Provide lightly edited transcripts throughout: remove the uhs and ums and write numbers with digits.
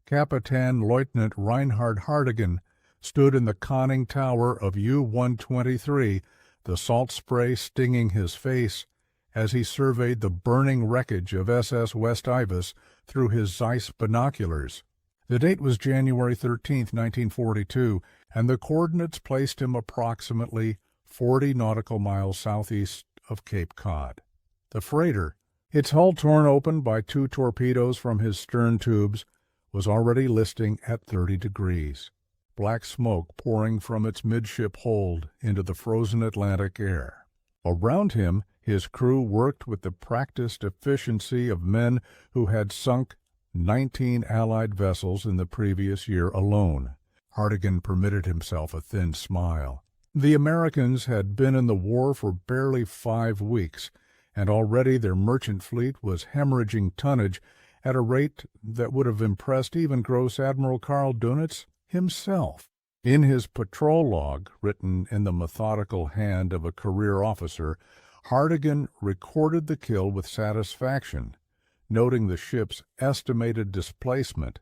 Capitan Lieutenant Reinhard Hardigan stood in the conning tower of U-123, the salt spray stinging his face, as he surveyed the burning wreckage of SS West Ibis through his Zeiss binoculars. The date was January 13, 1942, and the coordinates placed him approximately 40 nautical miles southeast of Cape Cod. The freighter, its hull torn open by 2 torpedoes from his stern tubes, was already listing at 30 degrees, black smoke pouring from its midship hold into the frozen Atlantic air. Around him, his crew worked with the practiced efficiency of men who had sunk 19 Allied vessels in the previous year alone. Hardigan permitted himself a thin smile. The Americans had been in the war for barely 5 weeks, and already their merchant fleet was hemorrhaging tonnage at a rate that would have impressed even Gross Admiral Karl Dönitz himself. In his patrol log, written in the methodical hand of a career officer, Hardigan recorded the kill with satisfaction, noting the ship's estimated displacement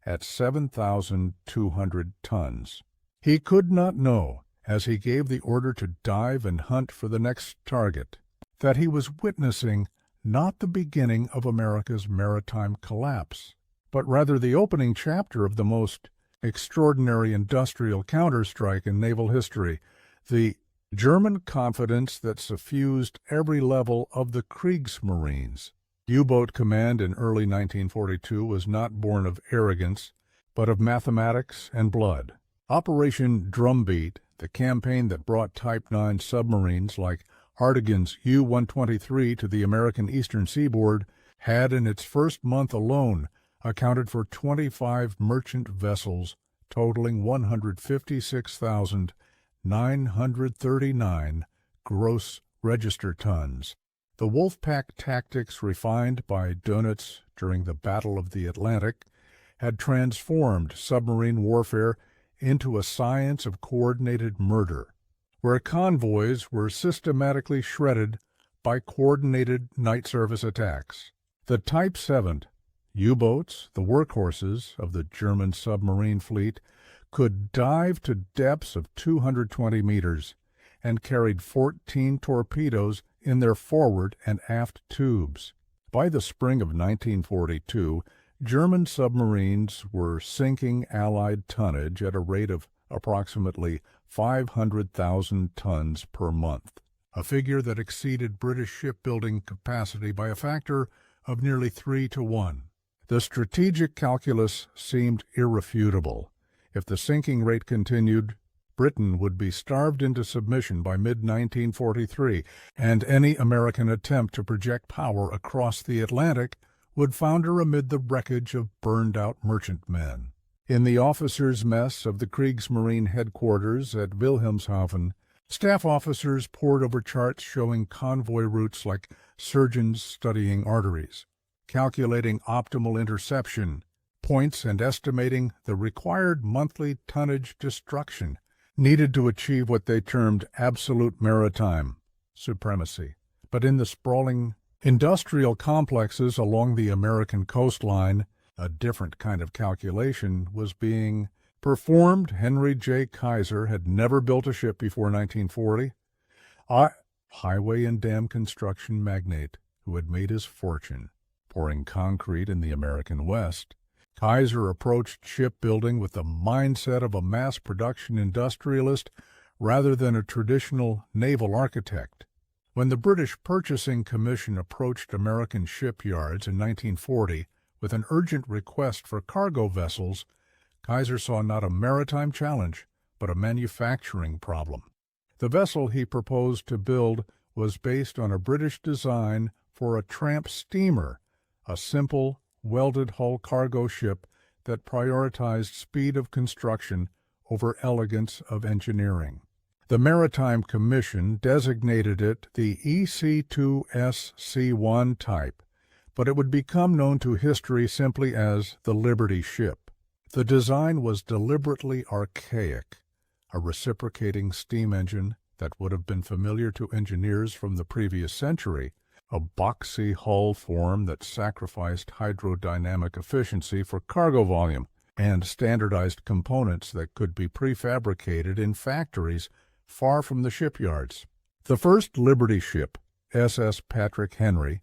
at 7,200 tons. He could not know, as he gave the order to dive and hunt for the next target, that he was witnessing not the beginning of America's maritime collapse, but rather the opening chapter of the most extraordinary industrial counterstrike in naval history, the German confidence that suffused every level of the Kriegsmarines. U-boat command in early 1942 was not born of arrogance, but of mathematics and blood. Operation Drumbeat, the campaign that brought Type 9 submarines like Hardigan's U-123 to the American eastern seaboard, had in its first month alone accounted for 25 merchant vessels totaling 156,939 gross register tons. The Wolfpack tactics refined by Dönitz during the Battle of the Atlantic had transformed submarine warfare into a science of coordinated murder, where convoys were systematically shredded by coordinated night service attacks. The Type 7 U-boats, the workhorses of the German submarine fleet, could dive to depths of 220 meters and carried 14 torpedoes in their forward and aft tubes. By the spring of 1942, German submarines were sinking Allied tonnage at a rate of approximately 500,000 tons per month, a figure that exceeded British shipbuilding capacity by a factor of nearly 3 to 1. The strategic calculus seemed irrefutable. If the sinking rate continued, Britain would be starved into submission by mid-1943, and any American attempt to project power across the Atlantic would founder amid the wreckage of burned-out merchantmen. In the officers' mess of the Kriegsmarine headquarters at Wilhelmshaven, staff officers pored over charts showing convoy routes like surgeons studying arteries, calculating optimal interception points and estimating the required monthly tonnage destruction needed to achieve what they termed absolute maritime supremacy. But in the sprawling industrial complexes along the American coastline, a different kind of calculation was being performed. Henry J. Kaiser had never built a ship before 1940. A highway and dam construction magnate who had made his fortune pouring concrete in the American West, Kaiser approached shipbuilding with the mindset of a mass production industrialist rather than a traditional naval architect. When the British Purchasing Commission approached American shipyards in 1940 with an urgent request for cargo vessels, Kaiser saw not a maritime challenge, but a manufacturing problem. The vessel he proposed to build was based on a British design for a tramp steamer, a simple, welded hull cargo ship that prioritized speed of construction over elegance of engineering. The Maritime Commission designated it the EC2SC1 type, but it would become known to history simply as the Liberty ship. The design was deliberately archaic, a reciprocating steam engine that would have been familiar to engineers from the previous century, a boxy hull form that sacrificed hydrodynamic efficiency for cargo volume. and standardized components that could be prefabricated in factories far from the shipyards. The first Liberty ship, SS Patrick Henry,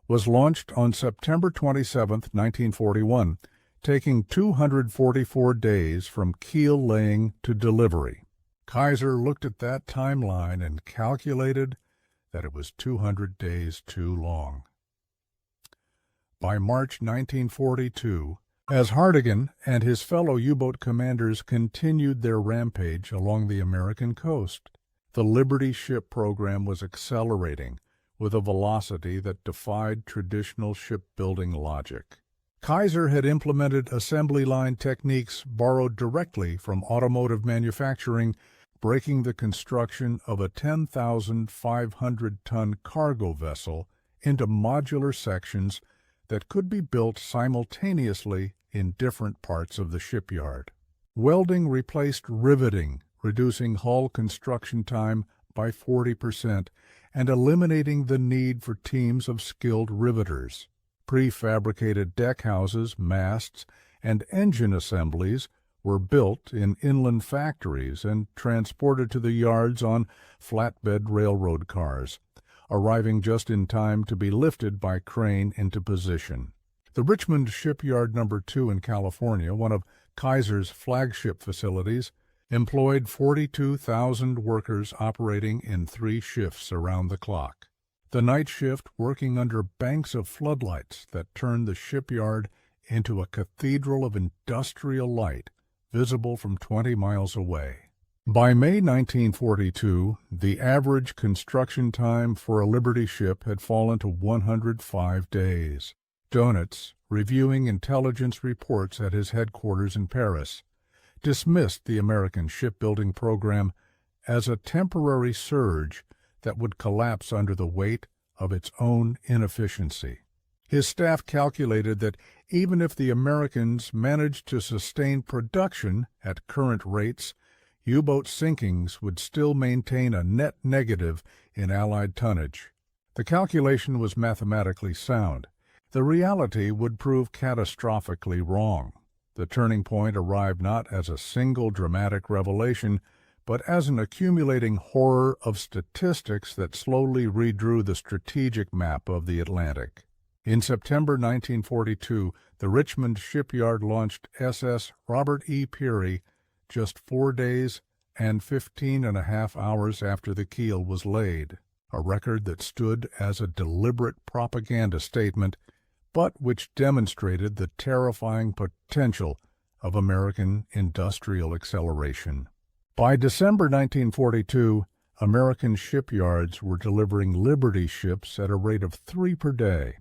was launched on September 27, 1941, taking 244 days from keel laying to delivery. Kaiser looked at that timeline and calculated that it was 200 days too long. By March 1942, as Hardigan and his fellow U-boat commanders continued their rampage along the American coast, the Liberty ship program was accelerating with a velocity that defied traditional shipbuilding logic. Kaiser had implemented assembly line techniques borrowed directly from automotive manufacturing, breaking the construction of a 10,500-ton cargo vessel into modular sections that could be built simultaneously in different parts of the shipyard. Welding replaced riveting, reducing hull construction time by 40% and eliminating the need for teams of skilled riveters. Prefabricated deckhouses, masts, and engine assemblies were built in inland factories and transported to the yards on flatbed railroad cars, arriving just in time to be lifted by crane into position. The Richmond Shipyard No. 2 in California, one of Kaiser's flagship facilities, employed 42,000 workers operating in 3 shifts around the clock. The night shift working under banks of floodlights that turned the shipyard into a cathedral of industrial light, visible from 20 miles away. By May 1942, the average construction time for a Liberty ship had fallen to 105 days. Donitz, reviewing intelligence reports at his headquarters in Paris, dismissed the American shipbuilding program as a temporary surge that would collapse under the weight of its own inefficiency. His staff calculated that even if the Americans managed to sustain production at current rates, U-boat sinkings would still maintain a net negative in Allied tonnage. The calculation was mathematically sound. The reality would prove catastrophically wrong. The turning point arrived not as a single dramatic revelation, but as an accumulating horror of statistics that slowly redrew the strategic map of the Atlantic. In September 1942, the Richmond shipyard launched SS Robert E. Peary just 4 days and 15.5 hours after the keel was laid, a record that stood as a deliberate propaganda statement, but which demonstrated the terrifying potential of American industrial acceleration. By December 1942, American shipyards were delivering Liberty ships at a rate of 3 per day.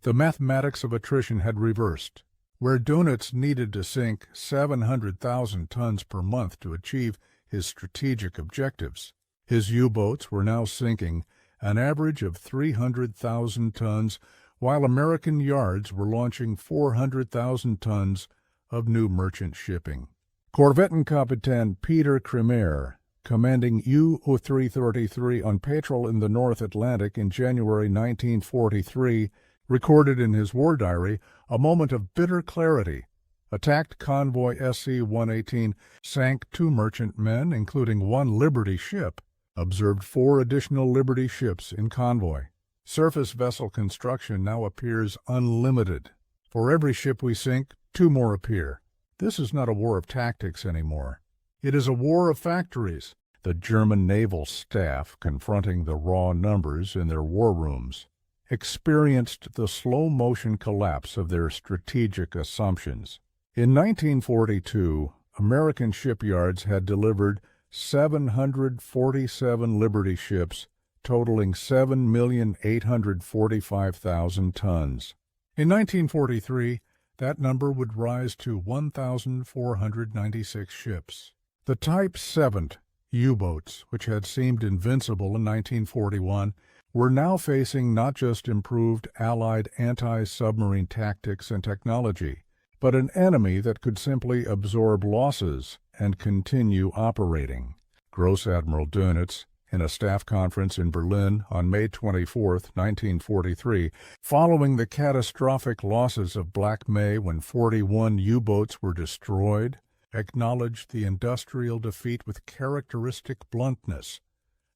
The mathematics of attrition had reversed. Where Donitz needed to sink 700,000 tons per month to achieve his strategic objectives, his U-boats were now sinking an average of 300,000 tons, while American yards were launching 400,000 tons of new merchant shipping. Korvettenkapitän Peter Kremer, commanding U-333 on patrol in the North Atlantic in January 1943, recorded in his war diary a moment of bitter clarity. Attacked convoy SC-118 sank 2 merchantmen, including 1 Liberty ship. Observed 4 additional Liberty ships in convoy. Surface vessel construction now appears unlimited. For every ship we sink, 2 more appear. This is not a war of tactics anymore. It is a war of factories. The German naval staff, confronting the raw numbers in their war rooms, experienced the slow-motion collapse of their strategic assumptions. In 1942, American shipyards had delivered 747 Liberty ships, totaling 7,845,000 tons. In 1943, that number would rise to 1,496 ships. The Type 7 U-boats, which had seemed invincible in 1941, were now facing not just improved Allied anti-submarine tactics and technology, but an enemy that could simply absorb losses and continue operating. Gross Admiral Donitz in a staff conference in Berlin on May 24, 1943, following the catastrophic losses of Black May when 41 U-boats were destroyed, acknowledged the industrial defeat with characteristic bluntness.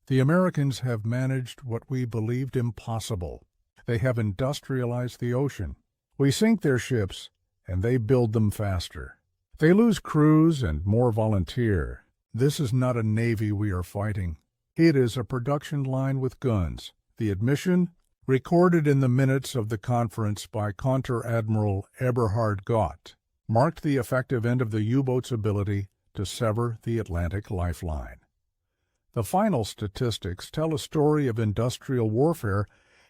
The Americans have managed what we believed impossible. They have industrialized the ocean. We sink their ships, and they build them faster. They lose crews and more volunteer. This is not a navy we are fighting. It is a production line with guns. The admission, recorded in the minutes of the conference by Conter-Admiral Eberhard Gott, marked the effective end of the U-boat's ability to sever the Atlantic lifeline. The final statistics tell a story of industrial warfare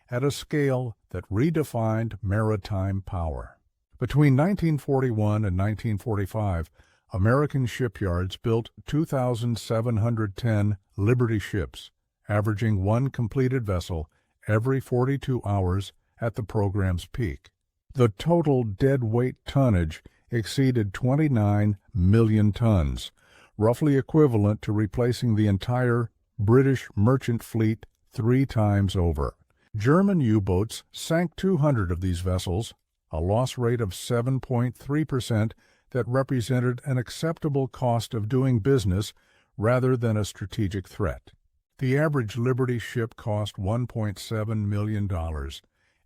at a scale that redefined maritime power. Between 1941 and 1945, American shipyards built 2,710 Liberty ships, averaging one completed vessel every 42 hours at the program's peak. The total deadweight tonnage exceeded 29 million tons, roughly equivalent to replacing the entire British merchant fleet 3 times over. German U-boats sank 200 of these vessels, a loss rate of 7.3% that represented an acceptable cost of doing business rather than a strategic threat. The average Liberty ship cost $1.7 million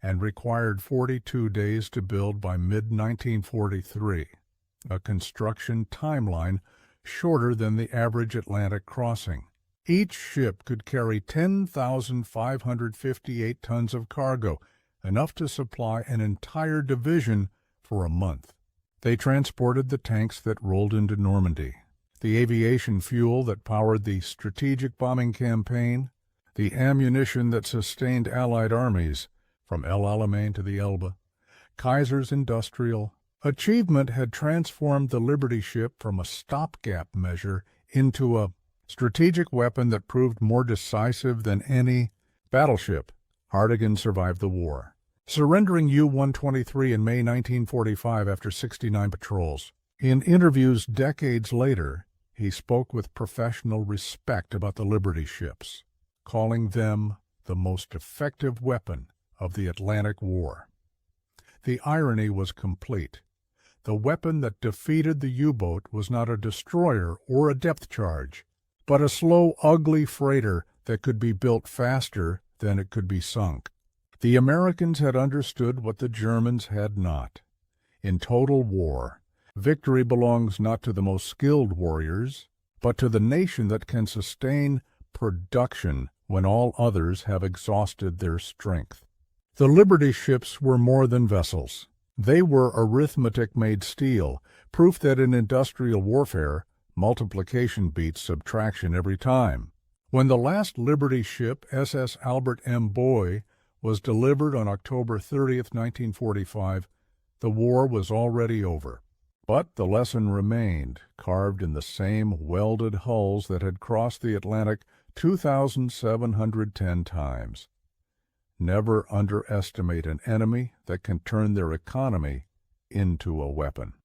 and required 42 days to build by mid-1943, a construction timeline shorter than the average Atlantic crossing. Each ship could carry 10,558 tons of cargo, enough to supply an entire division for a month. They transported the tanks that rolled into Normandy, the aviation fuel that powered the strategic bombing campaign, the ammunition that sustained Allied armies from El Alamein to the Elbe. Kaiser's industrial achievement had transformed the Liberty ship from a stopgap measure into a strategic weapon that proved more decisive than any battleship. Hardigan survived the war, surrendering U-123 in May 1945 after 69 patrols. In interviews decades later, he spoke with professional respect about the Liberty ships, calling them the most effective weapon of the Atlantic War. The irony was complete. The weapon that defeated the U-boat was not a destroyer or a depth charge, but a slow, ugly freighter that could be built faster than it could be sunk. The Americans had understood what the Germans had not. In total war, victory belongs not to the most skilled warriors, but to the nation that can sustain production when all others have exhausted their strength. The Liberty ships were more than vessels. They were arithmetic-made steel, proof that in industrial warfare, multiplication beats subtraction every time. When the last Liberty ship, SS Albert M. Boy, was delivered on October 30, 1945, the war was already over. But the lesson remained, carved in the same welded hulls that had crossed the Atlantic 2,710 times. Never underestimate an enemy that can turn their economy into a weapon.